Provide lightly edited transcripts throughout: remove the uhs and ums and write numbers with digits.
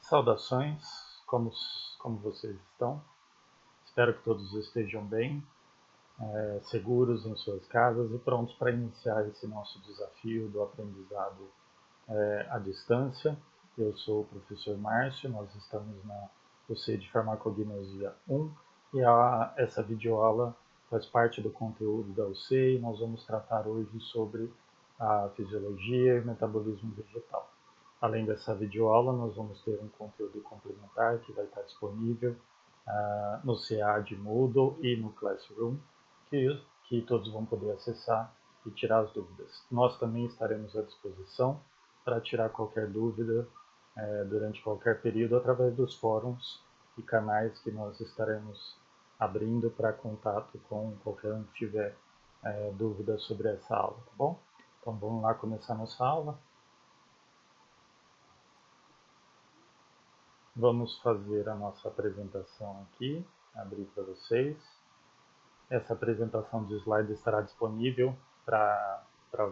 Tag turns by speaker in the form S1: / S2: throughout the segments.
S1: Saudações, como vocês estão? Espero que todos estejam bem, seguros em suas casas e prontos para iniciar esse nosso desafio do aprendizado à distância. Eu sou o professor Márcio, nós estamos na UC de Farmacognosia 1 e essa videoaula faz parte do conteúdo da UC e nós vamos tratar hoje sobre a fisiologia e o metabolismo vegetal. Além dessa videoaula, nós vamos ter um conteúdo complementar que vai estar disponível no CAD Moodle e no Classroom, que todos vão poder acessar e tirar as dúvidas. Nós também estaremos à disposição para tirar qualquer dúvida durante qualquer período através dos fóruns e canais que nós estaremos abrindo para contato com qualquer um que tiver dúvidas sobre essa aula, tá bom? Então vamos lá começar nossa aula. Vamos fazer a nossa apresentação aqui, abrir para vocês. Essa apresentação de slide estará disponível para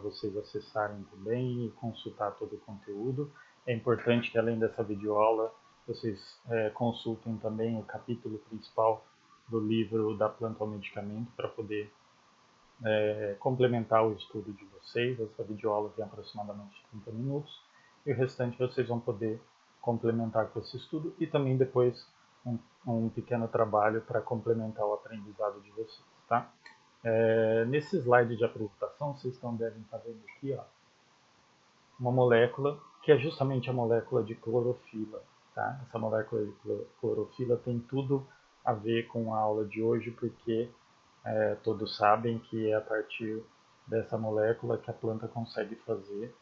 S1: vocês acessarem também e consultar todo o conteúdo. É importante que além dessa videoaula, vocês consultem também o capítulo principal do livro Da Planta ao Medicamento para poder complementar o estudo de vocês. Essa videoaula tem aproximadamente 30 minutos e o restante vocês vão poder complementar com esse estudo e também depois um pequeno trabalho para complementar o aprendizado de vocês, tá? Nesse slide de apresentação, vocês devem estar vendo aqui, ó, uma molécula que é justamente a molécula de clorofila, tá? Essa molécula de clorofila tem tudo a ver com a aula de hoje, porque todos sabem que é a partir dessa molécula que a planta consegue fazer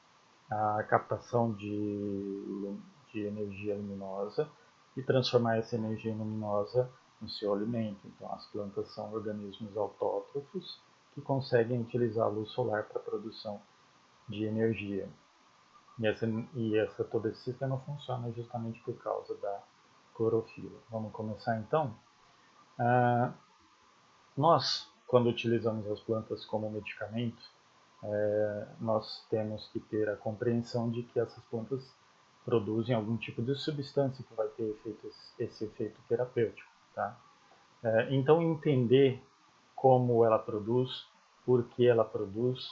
S1: a captação de energia luminosa e transformar essa energia luminosa no seu alimento. Então, as plantas são organismos autótrofos que conseguem utilizar a luz solar para a produção de energia. Todo esse sistema funciona justamente por causa da clorofila. Vamos começar então? Nós, quando utilizamos as plantas como medicamento, nós temos que ter a compreensão de que essas plantas produzem algum tipo de substância que vai ter esse efeito terapêutico, tá? Então, entender como ela produz, por que ela produz,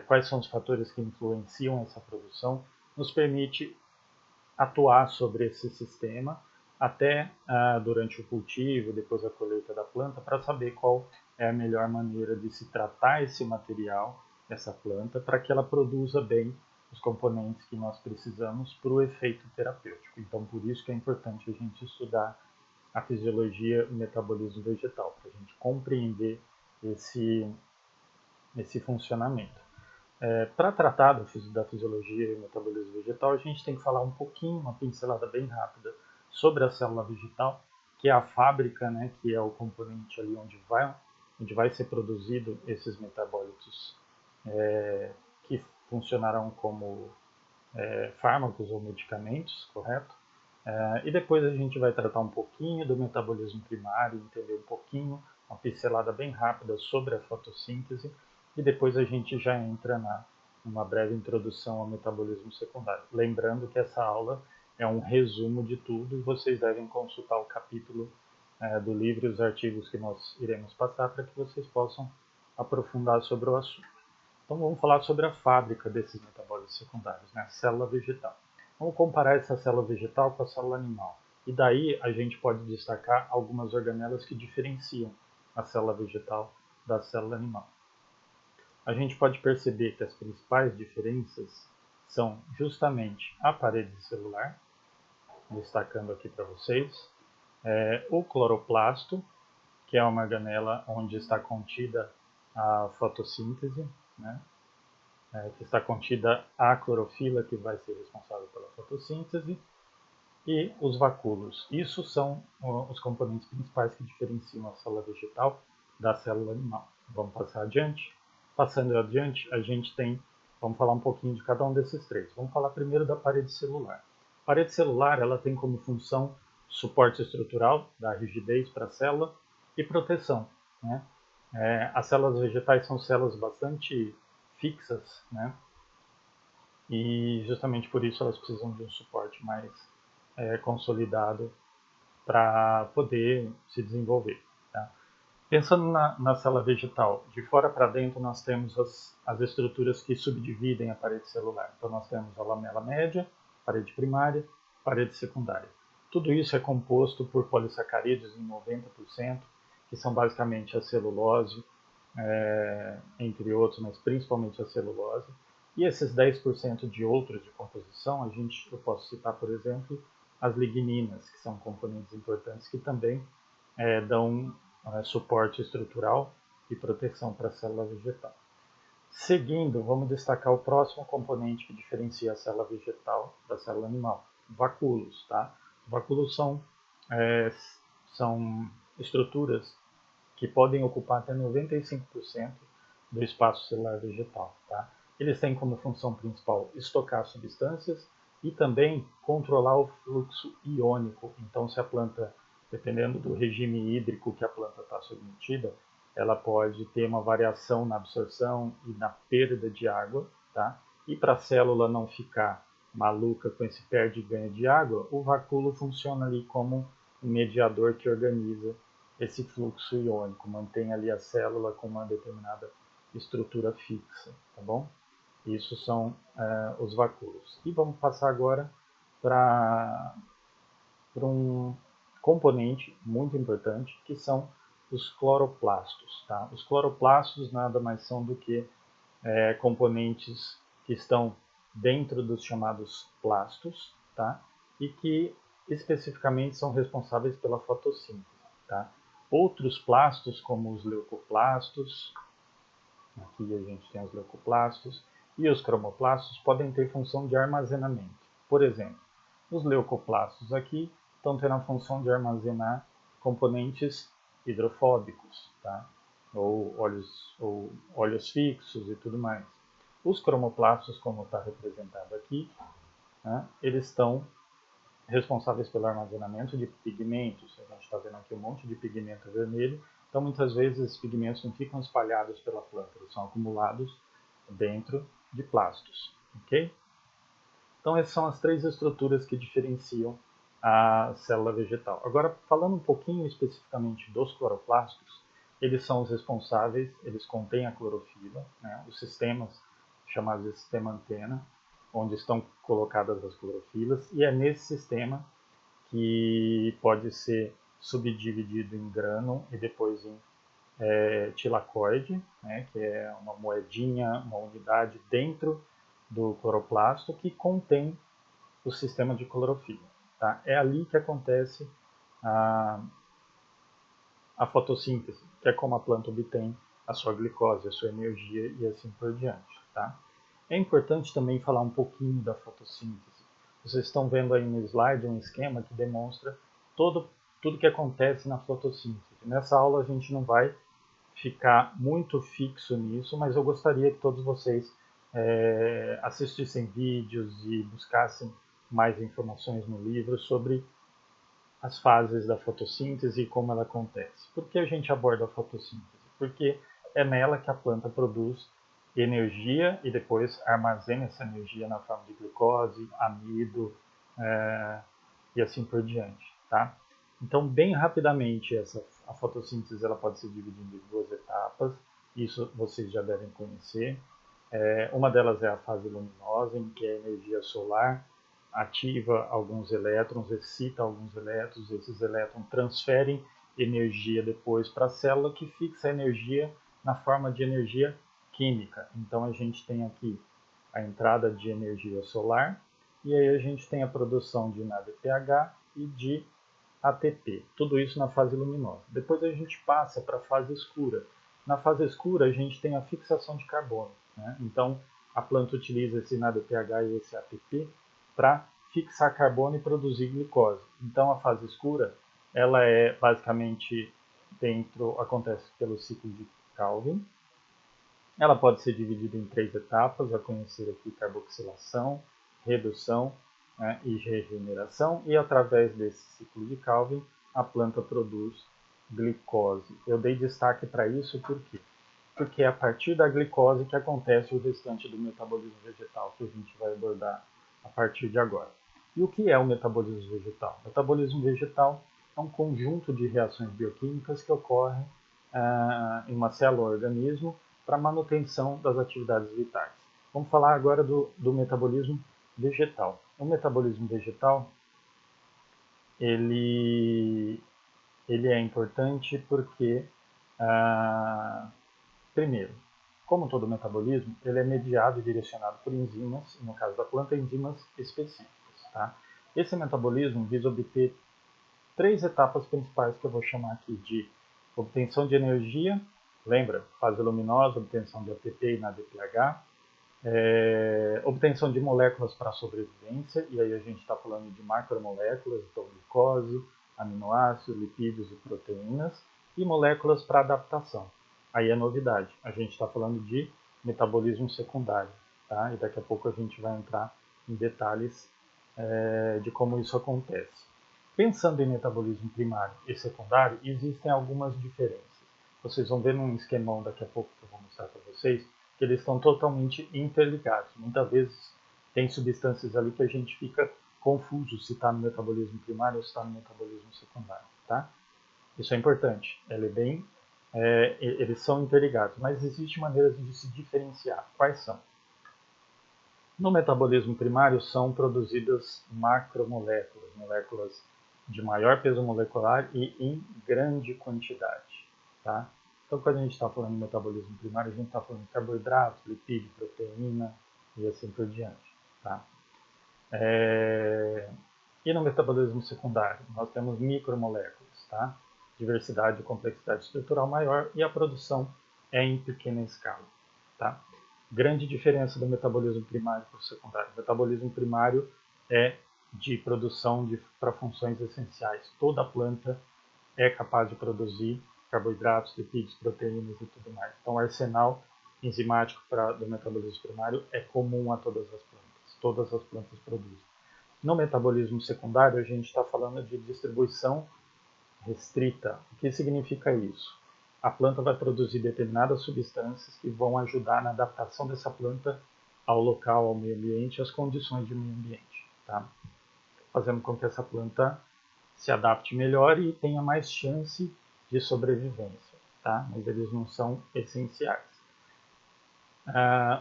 S1: quais são os fatores que influenciam essa produção, nos permite atuar sobre esse sistema até durante o cultivo, depois a colheita da planta, para saber qual é a melhor maneira de se tratar esse material, essa planta, para que ela produza bem os componentes que nós precisamos para o efeito terapêutico. Então, por isso que é importante a gente estudar a fisiologia e o metabolismo vegetal, para a gente compreender esse funcionamento. Para tratar da fisiologia e metabolismo vegetal, a gente tem que falar um pouquinho, uma pincelada bem rápida, sobre a célula vegetal, que é a fábrica, né, que é o componente ali onde vai ser produzido esses metabólitos que funcionarão como fármacos ou medicamentos, correto? E depois a gente vai tratar um pouquinho do metabolismo primário, entender um pouquinho, uma pincelada bem rápida sobre a fotossíntese, e depois a gente já entra numa breve introdução ao metabolismo secundário. Lembrando que essa aula é um resumo de tudo e vocês devem consultar o capítulo do livro e os artigos que nós iremos passar para que vocês possam aprofundar sobre o assunto. Então vamos falar sobre a fábrica desses metabólitos secundários, né? A célula vegetal. Vamos comparar essa célula vegetal com a célula animal. E daí a gente pode destacar algumas organelas que diferenciam a célula vegetal da célula animal. A gente pode perceber que as principais diferenças são justamente a parede celular, destacando aqui para vocês, o cloroplasto, que é uma organela onde está contida a fotossíntese, né? Que está contida a clorofila, que vai ser responsável pela fotossíntese, e os vacúolos. Isso são os componentes principais que diferenciam a célula vegetal da célula animal. Vamos passar adiante. Passando adiante, vamos falar um pouquinho de cada um desses três. Vamos falar primeiro da parede celular. A parede celular, ela tem como função suporte estrutural, dar rigidez para a célula, e proteção, né? As células vegetais são células bastante fixas, né? E justamente por isso elas precisam de um suporte mais consolidado para poder se desenvolver. Tá? Pensando na célula vegetal, de fora para dentro nós temos as estruturas que subdividem a parede celular. Então nós temos a lamela média, parede primária, parede secundária. Tudo isso é composto por polissacarídeos em 90%, que são basicamente a celulose, entre outros, mas principalmente a celulose. E esses 10% de outros de composição, eu posso citar, por exemplo, as ligninas, que são componentes importantes que também dão suporte estrutural e proteção para a célula vegetal. Seguindo, vamos destacar o próximo componente que diferencia a célula vegetal da célula animal, vacúolos. Tá? Vacúolos são estruturas que podem ocupar até 95% do espaço celular vegetal. Tá? Eles têm como função principal estocar substâncias e também controlar o fluxo iônico. Então, se a planta, dependendo do regime hídrico que a planta está submetida, ela pode ter uma variação na absorção e na perda de água. Tá? E para a célula não ficar maluca com esse perde e ganha de água, o vacúolo funciona ali como um mediador que organiza esse fluxo iônico, mantém ali a célula com uma determinada estrutura fixa, tá bom? Isso são os vacúolos. E vamos passar agora para um componente muito importante, que são os cloroplastos. Tá? Os cloroplastos nada mais são do que componentes que estão dentro dos chamados plastos, tá? E que especificamente são responsáveis pela fotossíntese. Tá? Outros plastos, como os leucoplastos, aqui a gente tem os leucoplastos, e os cromoplastos podem ter função de armazenamento. Por exemplo, os leucoplastos aqui estão tendo a função de armazenar componentes hidrofóbicos, tá? ou óleos fixos e tudo mais. Os cromoplastos, como está representado aqui, né, eles estão responsáveis pelo armazenamento de pigmentos. A gente está vendo aqui um monte de pigmento vermelho. Então, muitas vezes, esses pigmentos não ficam espalhados pela planta, eles são acumulados dentro de plastos. Okay? Então, essas são as três estruturas que diferenciam a célula vegetal. Agora, falando um pouquinho especificamente dos cloroplastos, eles são os responsáveis, eles contêm a clorofila, né, os sistemas chamados de sistema antena, onde estão colocadas as clorofilas, e é nesse sistema que pode ser subdividido em grânulo e depois em tilacoide, né, que é uma moedinha, uma unidade dentro do cloroplasto que contém o sistema de clorofila. Tá? É ali que acontece a fotossíntese, que é como a planta obtém a sua glicose, a sua energia e assim por diante. Tá? É importante também falar um pouquinho da fotossíntese. Vocês estão vendo aí no slide um esquema que demonstra tudo que acontece na fotossíntese. Nessa aula a gente não vai ficar muito fixo nisso, mas eu gostaria que todos vocês assistissem vídeos e buscassem mais informações no livro sobre as fases da fotossíntese e como ela acontece. Por que a gente aborda a fotossíntese? Porque é nela que a planta produz energia e depois armazena essa energia na forma de glicose, amido e assim por diante. Tá? Então, bem rapidamente, a fotossíntese ela pode ser dividida em duas etapas, isso vocês já devem conhecer. Uma delas é a fase luminosa, em que a energia solar ativa alguns elétrons, excita alguns elétrons, esses elétrons transferem energia depois para a célula, que fixa a energia na forma de energia química. Então a gente tem aqui a entrada de energia solar, e aí a gente tem a produção de NADPH e de ATP, tudo isso na fase luminosa. Depois a gente passa para a fase escura. Na fase escura a gente tem a fixação de carbono. Né? Então a planta utiliza esse NADPH e esse ATP para fixar carbono e produzir glicose. Então a fase escura, ela é basicamente acontece pelo ciclo de Calvin. Ela pode ser dividida em 3 etapas, a conhecer aqui carboxilação, redução, né, e regeneração, e através desse ciclo de Calvin a planta produz glicose. Eu dei destaque para isso por quê? Porque é a partir da glicose que acontece o restante do metabolismo vegetal, que a gente vai abordar a partir de agora. E o que é o metabolismo vegetal? O metabolismo vegetal é um conjunto de reações bioquímicas que ocorrem em uma célula ou organismo para manutenção das atividades vitais. Vamos falar agora do metabolismo vegetal. O metabolismo vegetal ele é importante porque, primeiro, como todo metabolismo, ele é mediado e direcionado por enzimas, no caso da planta, enzimas específicas. Tá? Esse metabolismo visa obter 3 etapas principais que eu vou chamar aqui de obtenção de energia, lembra? Fase luminosa, obtenção de ATP e NADPH, obtenção de moléculas para sobrevivência, e aí a gente está falando de macromoléculas, então glicose, aminoácidos, lipídios e proteínas, e moléculas para adaptação. Aí é novidade, a gente está falando de metabolismo secundário, tá? E daqui a pouco a gente vai entrar em detalhes de como isso acontece. Pensando em metabolismo primário e secundário, existem algumas diferenças. Vocês vão ver num esquemão daqui a pouco que eu vou mostrar para vocês, que eles estão totalmente interligados. Muitas vezes tem substâncias ali que a gente fica confuso se está no metabolismo primário ou se está no metabolismo secundário. Tá? Isso é importante. Eles são interligados, mas existem maneiras de se diferenciar. Quais são? No metabolismo primário são produzidas macromoléculas, moléculas de maior peso molecular e em grande quantidade. Tá? Então, quando a gente está falando de metabolismo primário, a gente está falando de carboidratos, lipídio, proteína e assim por diante. Tá? E no metabolismo secundário, nós temos micromoléculas, tá? Diversidade e complexidade estrutural maior e a produção é em pequena escala. Tá? Grande diferença do metabolismo primário para o secundário. O metabolismo primário é de produção para funções essenciais. Toda planta é capaz de produzir carboidratos, lipídios, proteínas e tudo mais. Então, o arsenal enzimático do metabolismo primário é comum a todas as plantas. Todas as plantas produzem. No metabolismo secundário, a gente está falando de distribuição restrita. O que significa isso? A planta vai produzir determinadas substâncias que vão ajudar na adaptação dessa planta ao local, ao meio ambiente, às condições de meio ambiente, tá? Fazendo com que essa planta se adapte melhor e tenha mais chance de sobrevivência, tá? Mas eles não são essenciais.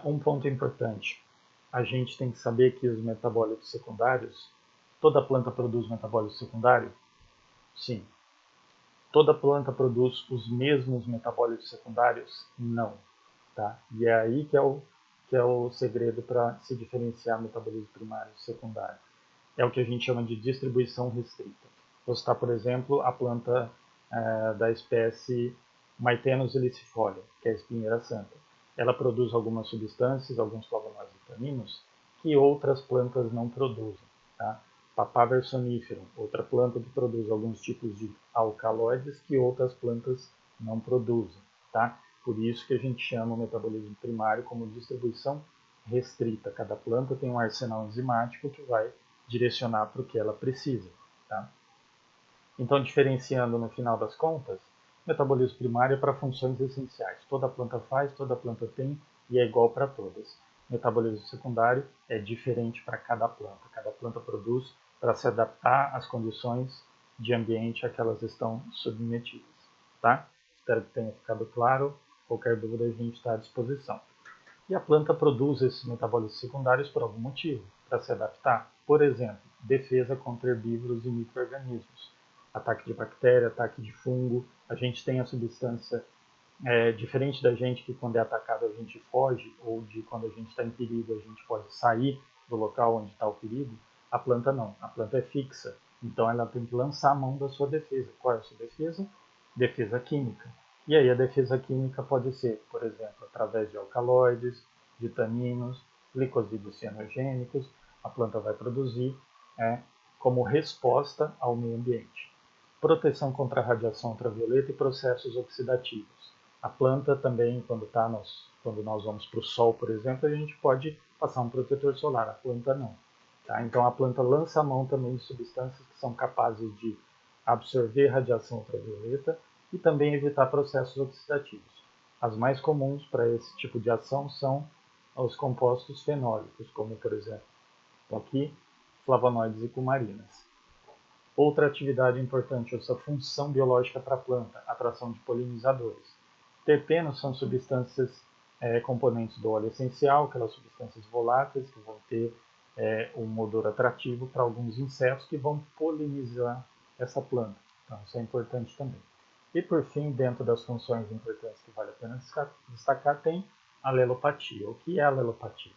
S1: Um ponto importante, a gente tem que saber que os metabólitos secundários, toda planta produz metabólito secundário? Sim. Toda planta produz os mesmos metabólitos secundários? Não. Tá? E é aí que é o segredo para se diferenciar metabolismo primário e secundário. É o que a gente chama de distribuição restrita. Vou citar, por exemplo, a planta da espécie Maithenus ilicifolia, que é a espinheira santa. Ela produz algumas substâncias, alguns flavonoides e taninos, que outras plantas não produzem. Tá? Papaver sonífero, outra planta que produz alguns tipos de alcaloides que outras plantas não produzem. Tá? Por isso que a gente chama o metabolismo primário como distribuição restrita. Cada planta tem um arsenal enzimático que vai direcionar para o que ela precisa. Tá? Então, diferenciando no final das contas, metabolismo primário é para funções essenciais. Toda planta faz, toda planta tem e é igual para todas. Metabolismo secundário é diferente para cada planta. Cada planta produz para se adaptar às condições de ambiente a que elas estão submetidas. Tá? Espero que tenha ficado claro. Qualquer dúvida a gente está à disposição. E a planta produz esses metabólitos secundários por algum motivo, para se adaptar. Por exemplo, defesa contra herbívoros e micro-organismos. Ataque de bactéria, ataque de fungo. A gente tem a substância diferente da gente, que quando é atacado a gente foge, ou de quando a gente está em perigo a gente pode sair do local onde está o perigo. A planta não. A planta é fixa. Então ela tem que lançar a mão da sua defesa. Qual é a sua defesa? Defesa química. E aí a defesa química pode ser, por exemplo, através de alcaloides, de taninos, glicosídeos cianogênicos, a planta vai produzir como resposta ao meio ambiente. Proteção contra a radiação ultravioleta e processos oxidativos. A planta também, quando nós vamos para o sol, por exemplo, a gente pode passar um protetor solar, a planta não. Tá? Então a planta lança a mão também de substâncias que são capazes de absorver radiação ultravioleta e também evitar processos oxidativos. As mais comuns para esse tipo de ação são os compostos fenólicos, como por exemplo aqui flavonoides e cumarinas. Outra atividade importante, essa função biológica para a planta, atração de polinizadores. Terpenos são substâncias componentes do óleo essencial, aquelas substâncias voláteis que vão ter um odor atrativo para alguns insetos que vão polinizar essa planta. Então, isso é importante também. E, por fim, dentro das funções importantes que vale a pena destacar, tem a alelopatia. O que é a alelopatia?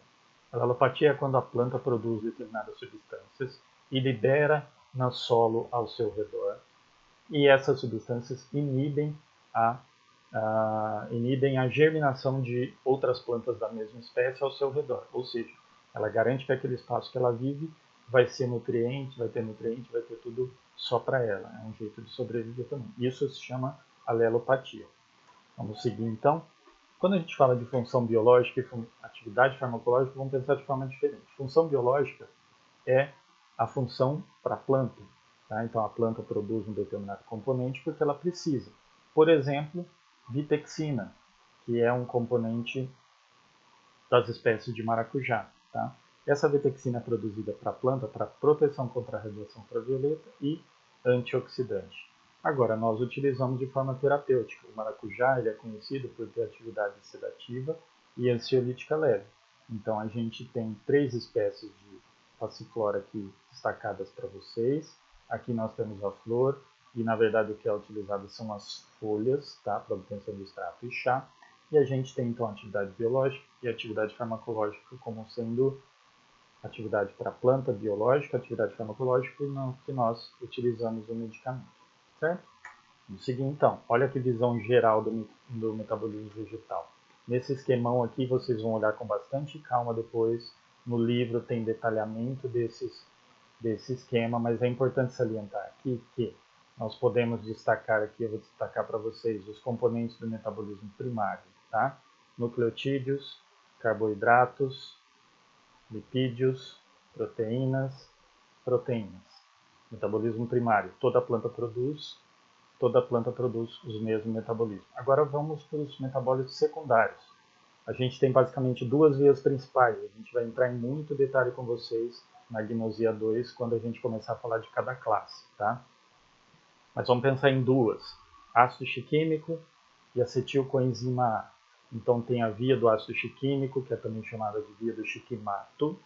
S1: A alelopatia é quando a planta produz determinadas substâncias e libera no solo ao seu redor, e essas substâncias inibem a germinação de outras plantas da mesma espécie ao seu redor. Ou seja, ela garante que aquele espaço que ela vive vai ter nutriente, vai ter tudo só para ela. É um jeito de sobreviver também. Isso se chama alelopatia. Vamos seguir então. Quando a gente fala de função biológica e atividade farmacológica, vamos pensar de forma diferente. Função biológica é a função para a planta. Tá? Então a planta produz um determinado componente porque ela precisa. Por exemplo, vitexina, que é um componente das espécies de maracujá. Tá? Essa vitexina é produzida para a planta para proteção contra a radiação ultravioleta e antioxidante. Agora, nós utilizamos de forma terapêutica. O maracujá ele é conhecido por ter atividade sedativa e ansiolítica leve. Então, a gente tem 3 espécies de passiflora aqui destacadas para vocês. Aqui nós temos a flor, e na verdade o que é utilizado são as folhas, tá? Para obtenção do extrato e chá. E a gente tem então atividade biológica e atividade farmacológica como sendo atividade para planta biológica, atividade farmacológica que nós utilizamos o medicamento, certo? Vamos seguir então. Olha que visão geral do metabolismo vegetal. Nesse esquemão aqui vocês vão olhar com bastante calma depois. No livro tem detalhamento desse esquema, mas é importante salientar aqui que nós podemos destacar aqui, eu vou destacar para vocês os componentes do metabolismo primário, tá? Nucleotídeos, carboidratos, lipídios, proteínas. Metabolismo primário, toda planta produz os mesmos metabolismos. Agora vamos para os metabólitos secundários. A gente tem basicamente 2 vias principais, a gente vai entrar em muito detalhe com vocês na Gnosia 2 quando a gente começar a falar de cada classe, tá? Mas vamos pensar em 2, ácido chiquímico e acetilcoenzima A. Então tem a via do ácido chiquímico, que é também chamada de via do chiquimato,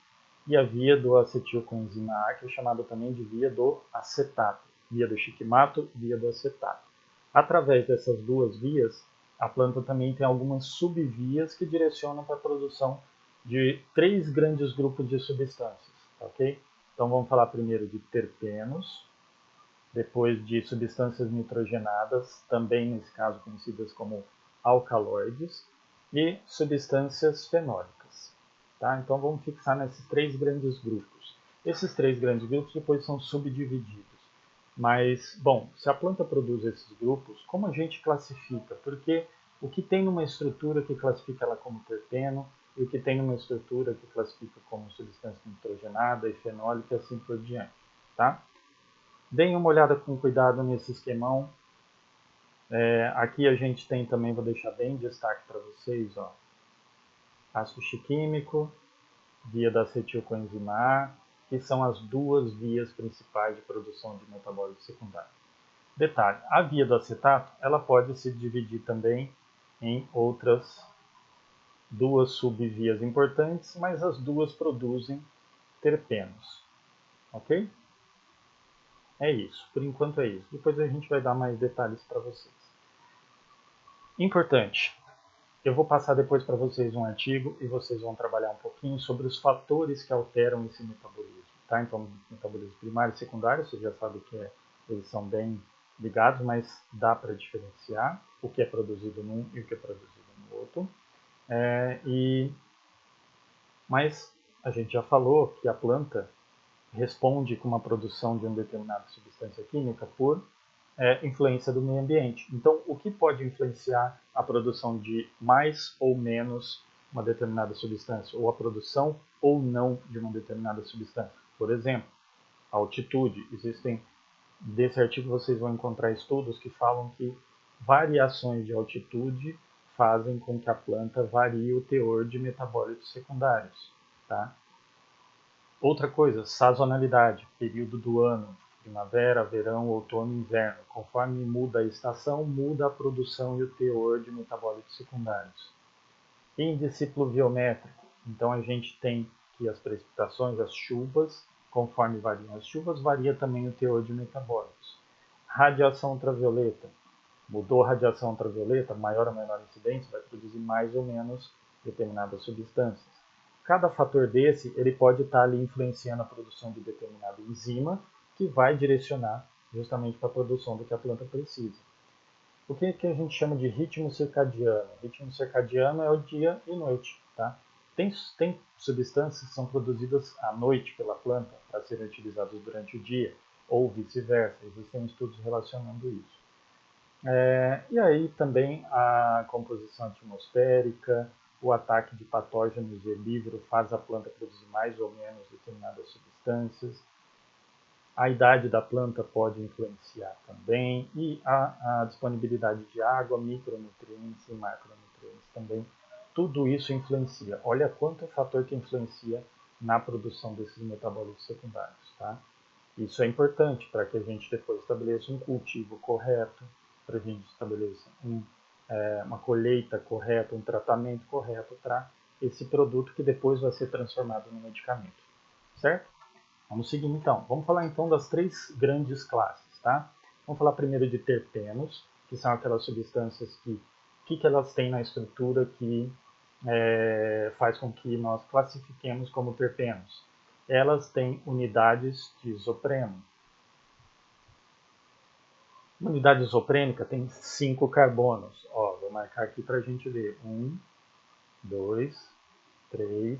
S1: e a via do acetilcoenzima A, que é chamada também de via do acetato. Via do chiquimato, via do acetato. Através dessas 2 vias, a planta também tem algumas subvias que direcionam para a produção de 3 grandes grupos de substâncias, ok? Então vamos falar primeiro de terpenos, depois de substâncias nitrogenadas, também nesse caso conhecidas como alcaloides, e substâncias fenólicas. Tá? Então vamos fixar nesses 3 grandes grupos. Esses 3 grandes grupos depois são subdivididos. Mas, bom, se a planta produz esses grupos, como a gente classifica? Porque o que tem numa estrutura que classifica ela como terpeno, e o que tem numa estrutura que classifica como substância nitrogenada e fenólica e assim por diante. Tá? Deem uma olhada com cuidado nesse esquemão. Aqui a gente tem também, vou deixar bem destaque para vocês, ó, ácido chiquímico, via da acetilcoenzima A, que são as 2 vias principais de produção de metabólitos secundários. Detalhe, a via do acetato ela pode se dividir também em outras 2 subvias importantes, mas as 2 produzem terpenos. Ok? É isso, por enquanto é isso. Depois a gente vai dar mais detalhes para vocês. Importante, eu vou passar depois para vocês um artigo e vocês vão trabalhar um pouquinho sobre os fatores que alteram esse metabolismo. Tá? Então, metabolismo primário e secundário, você já sabe que eles são bem ligados, mas dá para diferenciar o que é produzido num e o que é produzido no outro. Mas a gente já falou que a planta responde com uma produção de uma determinada substância química por influência do meio ambiente. Então, o que pode influenciar a produção de mais ou menos uma determinada substância, ou a produção ou não de uma determinada substância? Por exemplo, a altitude. Desse artigo vocês vão encontrar estudos que falam que variações de altitude fazem com que a planta varie o teor de metabólitos secundários. Tá? Outra coisa, sazonalidade, período do ano, primavera, verão, outono, inverno. Conforme muda a estação, muda a produção e o teor de metabólitos secundários. Índice pluviométrico, então a gente tem que as precipitações, as chuvas, conforme variam as chuvas, varia também o teor de metabólitos. Radiação ultravioleta, mudou a radiação ultravioleta, maior ou menor incidência, vai produzir mais ou menos determinadas substâncias. Cada fator desse, ele pode estar ali influenciando a produção de determinada enzima, que vai direcionar justamente para a produção do que a planta precisa. O que a gente chama de ritmo circadiano? Ritmo circadiano é o dia e noite. Tá? Tem substâncias que são produzidas à noite pela planta para serem utilizadas durante o dia, ou vice-versa. Existem estudos relacionando isso. E aí também a composição atmosférica, o ataque de patógenos herbívoros faz a planta produzir mais ou menos determinadas substâncias. A idade da planta pode influenciar também e a disponibilidade de água, micronutrientes e macronutrientes também. Tudo isso influencia. Olha quanto fator que influencia na produção desses metabólitos secundários. Tá? Isso é importante para que a gente depois estabeleça um cultivo correto, para a gente estabeleça uma colheita correta, um tratamento correto para esse produto que depois vai ser transformado no medicamento. Certo? Vamos seguir então. Vamos falar então das três grandes classes. Tá? Vamos falar primeiro de terpenos, que são aquelas substâncias que elas têm na estrutura que faz com que nós classifiquemos como terpenos. Elas têm unidades de isopreno. Uma unidade isoprênica tem 5 carbonos. Ó, vou marcar aqui para a gente ver. 1, 2, 3,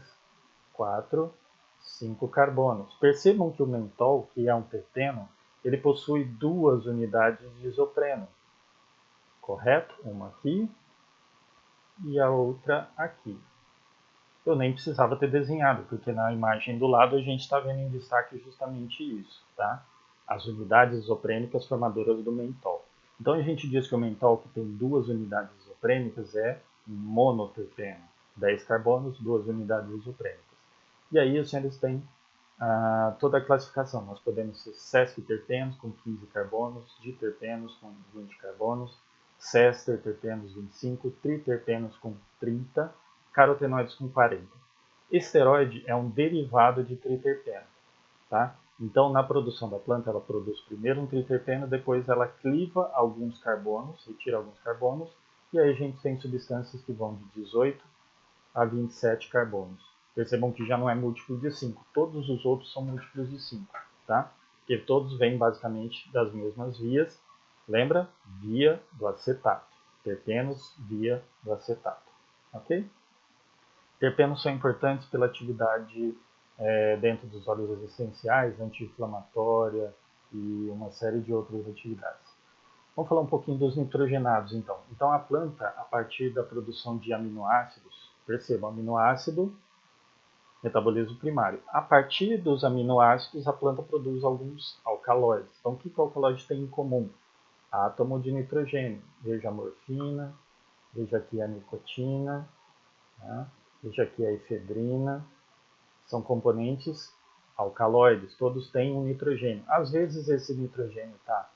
S1: 4, 5 carbonos. Percebam que o mentol, que é um terpeno, ele possui 2 unidades de isopreno. Correto? Uma aqui e a outra aqui. Eu nem precisava ter desenhado, porque na imagem do lado a gente está vendo em destaque justamente isso, tá? As unidades isoprênicas formadoras do mentol. Então a gente diz que o mentol que tem 2 unidades isoprênicas é monoterpeno. 10 carbonos, 2 unidades isoprênicas. E aí os senhores têm toda a classificação. Nós podemos ser sesquiterpenos com 15 carbonos, diterpenos com 20 carbonos, sester-terpenos 25, triterpenos com 30, carotenoides com 40. Esteroide é um derivado de triterpeno. Tá? Então, na produção da planta, ela produz primeiro um triterpeno, depois ela cliva alguns carbonos, retira alguns carbonos, e aí a gente tem substâncias que vão de 18 a 27 carbonos. Percebam que já não é múltiplo de 5, todos os outros são múltiplos de 5, tá? Porque todos vêm basicamente das mesmas vias. Lembra? Via do acetato. Terpenos, via do acetato. Ok? Terpenos são importantes pela atividade dentro dos óleos essenciais, anti-inflamatória e uma série de outras atividades. Vamos falar um pouquinho dos nitrogenados, então. Então, a planta, a partir da produção de aminoácidos, percebam, aminoácido, metabolismo primário. A partir dos aminoácidos, a planta produz alguns alcaloides. Então, o que o alcaloide tem em comum? Átomo de nitrogênio. Veja a morfina, veja aqui a nicotina, né? Veja aqui a efedrina. São componentes alcaloides, todos têm um nitrogênio. Às vezes esse nitrogênio está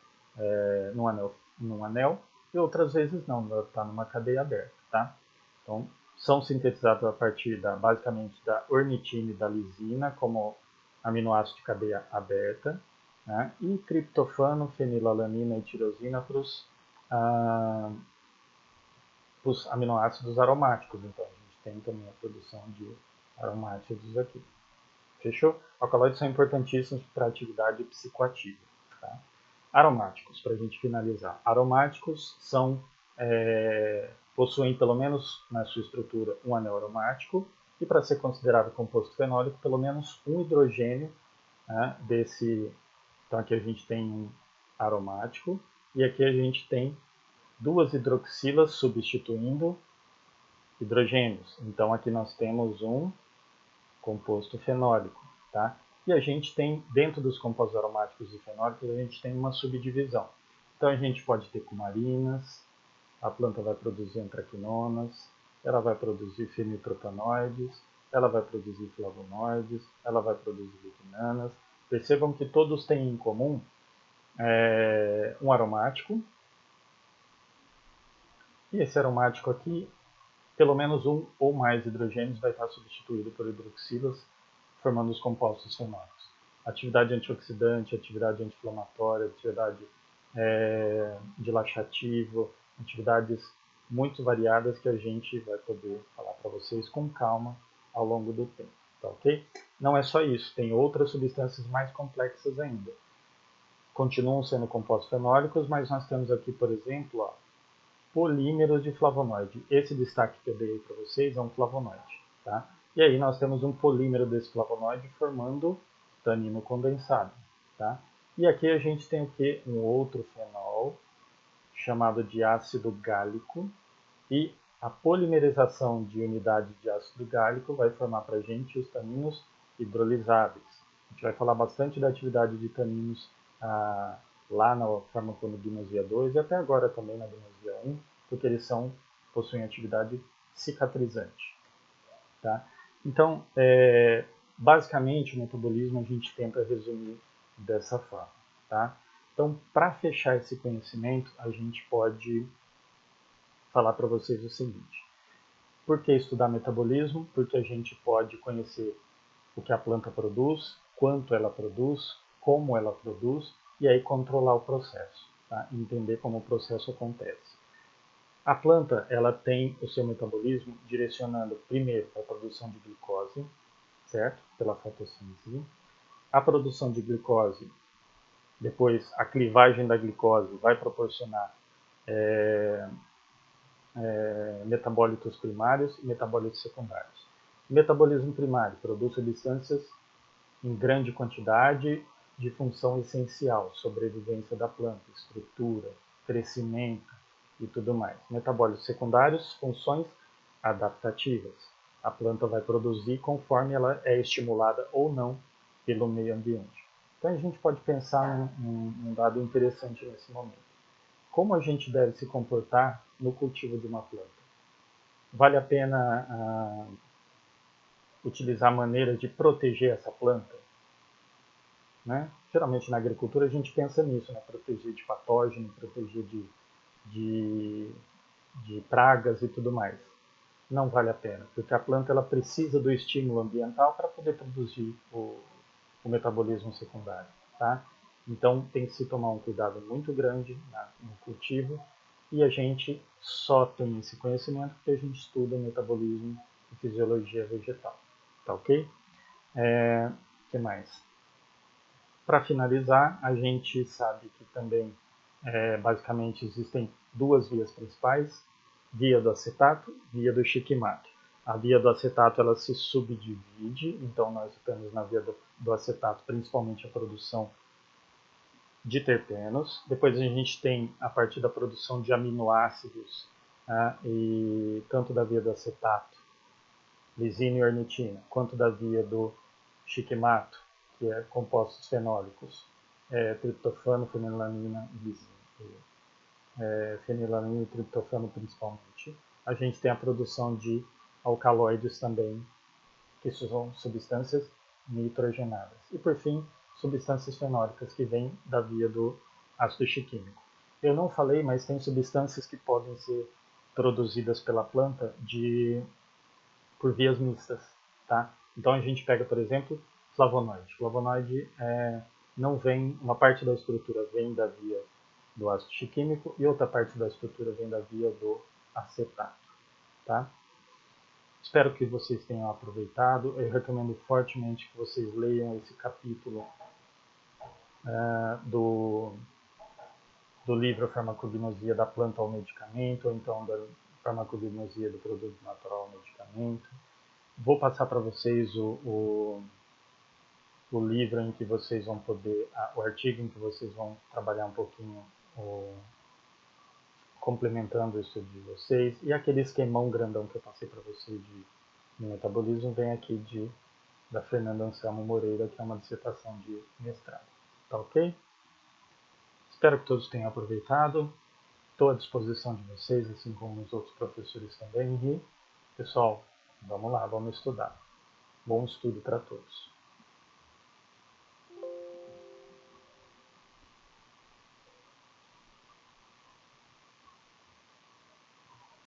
S1: num anel e outras vezes não, está numa cadeia aberta. Tá? Então, são sintetizados a partir basicamente da ornitina e da lisina como aminoácido de cadeia aberta, né? E triptofano, fenilalanina e tirosina para os aminoácidos aromáticos. Então, a gente tem também a produção de aromáticos aqui. Fechou? Alcaloides são importantíssimos para a atividade psicoativa. Tá? Aromáticos, para a gente finalizar. Aromáticos possuem, pelo menos na sua estrutura, um anel aromático e, para ser considerado composto fenólico, pelo menos um hidrogênio, né, desse. Então, aqui a gente tem um aromático e aqui a gente tem 2 hidroxilas substituindo hidrogênios. Então, aqui nós temos um composto fenólico. Tá? E a gente tem, dentro dos compostos aromáticos e fenólicos, a gente tem uma subdivisão. Então, a gente pode ter cumarinas, a planta vai produzir antraquinonas, ela vai produzir fenilpropanoides, ela vai produzir flavonoides, ela vai produzir lignanas. Percebam que todos têm em comum um aromático, e esse aromático aqui, pelo menos um ou mais hidrogênios vai estar substituído por hidroxilas, formando os compostos fenólicos. Atividade antioxidante, atividade anti-inflamatória, atividade dilaxativo, atividades muito variadas que a gente vai poder falar para vocês com calma ao longo do tempo, tá ok? Não é só isso, tem outras substâncias mais complexas ainda. Continuam sendo compostos fenólicos, mas nós temos aqui, por exemplo, ó, polímeros de flavonoide. Esse destaque que eu dei para vocês é um flavonoide, tá? E aí nós temos um polímero desse flavonoide formando tanino condensado, tá? E aqui a gente tem o que? Um outro fenol, chamado de ácido gálico, e a polimerização de unidade de ácido gálico vai formar para a gente os taninos hidrolisáveis. A gente vai falar bastante da atividade de taninos lá na farmacognosia 2 e até agora também na gnosia 1, porque eles possuem atividade cicatrizante. Tá? Então, basicamente, o metabolismo a gente tenta resumir dessa forma. Tá? Então, para fechar esse conhecimento, a gente pode falar para vocês o seguinte. Por que estudar metabolismo? Porque a gente pode conhecer o que a planta produz, quanto ela produz, como ela produz, e aí controlar o processo, tá? Entender como o processo acontece. A planta ela tem o seu metabolismo direcionando primeiro para a produção de glicose, certo? Pela fotossíntese. A produção de glicose, depois a clivagem da glicose vai proporcionar metabólitos primários e metabólitos secundários. O metabolismo primário produz substâncias em grande quantidade de função essencial, sobrevivência da planta, estrutura, crescimento e tudo mais. Metabólitos secundários, funções adaptativas. A planta vai produzir conforme ela é estimulada ou não pelo meio ambiente. Então a gente pode pensar num dado interessante nesse momento. Como a gente deve se comportar no cultivo de uma planta? Vale a pena utilizar maneiras de proteger essa planta? Né? Geralmente na agricultura a gente pensa nisso, né? Proteger de patógeno, proteger de pragas e tudo mais. Não vale a pena, porque a planta ela precisa do estímulo ambiental para poder produzir o metabolismo secundário. Tá? Então tem que se tomar um cuidado muito grande no cultivo e a gente só tem esse conhecimento porque a gente estuda metabolismo e fisiologia vegetal. Tá ok? Que mais? Para finalizar, a gente sabe que também, basicamente, existem duas vias principais, via do acetato, via do shikimato. A via do acetato ela se subdivide, então nós temos na via do acetato principalmente a produção de terpenos. Depois a gente tem a partir da produção de aminoácidos, e tanto da via do acetato, lisina e ornitina, quanto da via do shikimato, que é compostos fenólicos, triptofano, fenilanina e lisina. Fenilanina e triptofano principalmente. A gente tem a produção de alcaloides também, que são substâncias nitrogenadas. E por fim, substâncias fenólicas que vêm da via do ácido chiquímico. Eu não falei, mas tem substâncias que podem ser produzidas pela planta por vias mistas. Tá? Então a gente pega, por exemplo, flavonoide. Flavonoide não vem, uma parte da estrutura vem da via do ácido chiquímico e outra parte da estrutura vem da via do acetato. Tá? Espero que vocês tenham aproveitado. Eu recomendo fortemente que vocês leiam esse capítulo do livro Farmacognosia da Planta ao Medicamento, ou então da Farmacognosia do Produto Natural ao Medicamento. Vou passar para vocês o livro em que vocês vão poder, o artigo em que vocês vão trabalhar um pouquinho complementando o estudo de vocês. E aquele esquemão grandão que eu passei para vocês de metabolismo vem aqui da Fernanda Anselmo Moreira, que é uma dissertação de mestrado. Tá ok? Espero que todos tenham aproveitado. Estou à disposição de vocês, assim como os outros professores também. E, pessoal, vamos lá, vamos estudar. Bom estudo para todos.